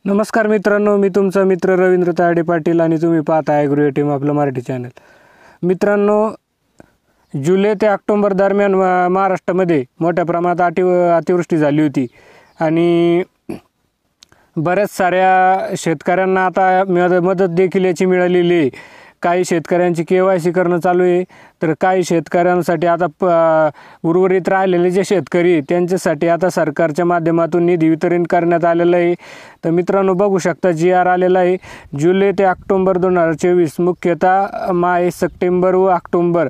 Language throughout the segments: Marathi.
नमस्कार मित्रांनो, मी तुमचा मित्र रवींद्र तायडे पाटील आणि तुम्ही पाहता आहे ॲग्रो टीम आपलं मराठी चॅनल। मित्रांनो, जुलै ते ऑक्टोबर दरम्यान महाराष्ट्रामध्ये मोठ्या प्रमाणात अतिवृष्टी झाली होती आणि बऱ्याच साऱ्या शेतकऱ्यांना आता मदत देखील याची मिळालेली आहे। काही शेतकऱ्यांची KYC करणं चालू आहे, तर काही शेतकऱ्यांसाठी आता उर्वरित राहिलेले जे शेतकरी त्यांच्यासाठी आता सरकारच्या माध्यमातून निधी वितरण करण्यात आलेलं आहे। तर मित्रांनो, बघू शकता GR आलेला आहे। जुलै ते ऑक्टोबर 2024 मुख्यतः मार्च, सप्टेंबर व ऑक्टोबर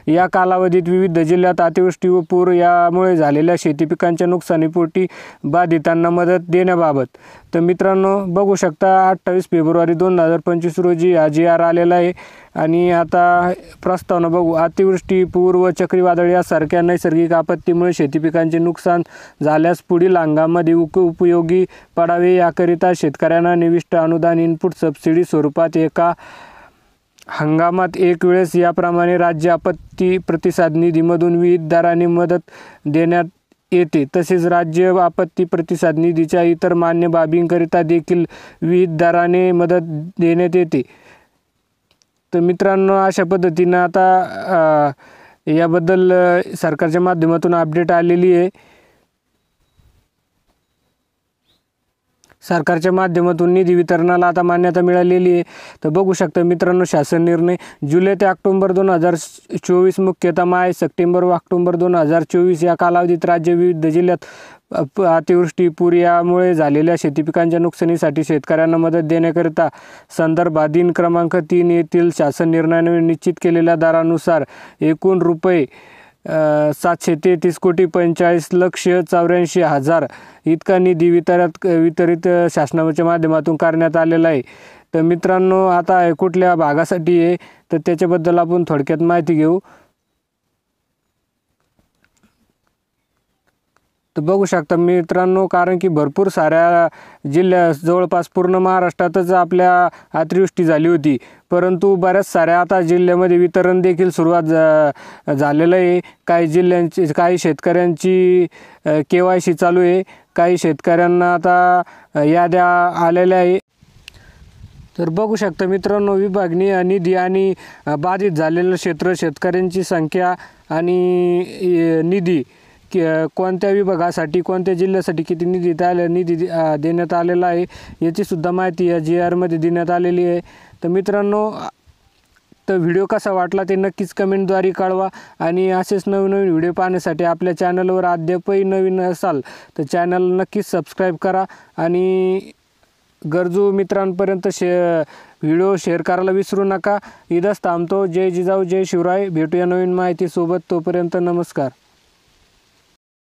या कालावधीत विविध जिल्ह्यात अतिवृष्टी व पूर यामुळे झालेल्या शेती पिकांच्या नुकसानीपोटी बाधितांना मदत देण्याबाबत। तर मित्रांनो, बघू शकता 28 फेब्रुवारी 2025 रोजी हा GR आलेला आहे आणि आता प्रस्तावना बघू। अतिवृष्टी, पूर व चक्रीवादळ यासारख्या नैसर्गिक आपत्तीमुळे शेती पिकांचे नुकसान झाल्यास पुढील हंगामामध्ये उपयोगी पडावे याकरिता शेतकऱ्यांना निविष्ट अनुदान इनपुट सबसिडी स्वरूपात एका हंगामात एक वेळेस याप्रमाणे राज्य आपत्ती प्रतिसाद निधीमधून विविध दराने मदत देण्यात येते। तसेच राज्य आपत्ती प्रतिसाद निधीच्या इतर मान्य बाबींकरिता देखील विविध दराने मदत देण्यात येते। तर मित्रांनो, अशा पद्धतीने आता याबद्दल सरकारच्या माध्यमातून अपडेट आलेली आहे। सरकारच्या माध्यमातून निधी वितरणाला आता मान्यता मिळालेली आहे। तर बघू शकता मित्रांनो, शासन निर्णय जुलै ते ऑक्टोबर 2024 मुख्यतः मार्च, सप्टेंबर व ऑक्टोबर 2024 या कालावधीत राज्य विविध जिल्ह्यात अतिवृष्टी, पूर यामुळे झालेल्या शेती पिकांच्या नुकसानीसाठी शेतकऱ्यांना मदत देण्याकरिता संदर्भाधीन क्रमांक 3 येथील शासन निर्णयाने निश्चित केलेल्या दरानुसार एकूण रुपये 733,45,84,000 इतका निधी वितरित शासनाच्या माध्यमातून करण्यात आलेला आहे। तर मित्रांनो, आता कुठल्या भागासाठी आहे तर त्याच्याबद्दल आपण थोडक्यात माहिती घेऊ। तर बघू शकता मित्रांनो, कारण की भरपूर साऱ्या जिल्ह्यात जवळपास पूर्ण महाराष्ट्रातच आपल्या अतिवृष्टी झाली होती, परंतु बऱ्याच साऱ्या आता जिल्ह्यामध्ये वितरण देखील सुरुवात झालेलं आहे। काही शेतकऱ्यांची KYC चालू आहे, काही शेतकऱ्यांना आता याद्या आलेल्या आहे। तर बघू शकता मित्रांनो, विभागनीय निधी आणि बाधित झालेलं क्षेत्र, शेतकऱ्यांची संख्या आणि निधी कोणत्या विभागासाठी, कोणत्या जिल्ह्यासाठी किती निधी देण्यात आलेला आहे याची सुद्धा माहिती या GR मध्ये देण्यात आलेली आहे। तर मित्रांनो, तर व्हिडिओ कसा वाटला ते नक्कीच कमेंटद्वारे कळवा आणि असेच नवीन व्हिडिओ पाहण्यासाठी आपल्या चॅनलवर अद्यापही नवीन असाल तर चॅनल नक्कीच सबस्क्राईब करा आणि गरजू मित्रांपर्यंत व्हिडिओ शेअर करायला विसरू नका। इथंच थांबतो। जय जिजाऊ, जय शिवराय। भेटूया नवीन माहितीसोबत, तोपर्यंत नमस्कार।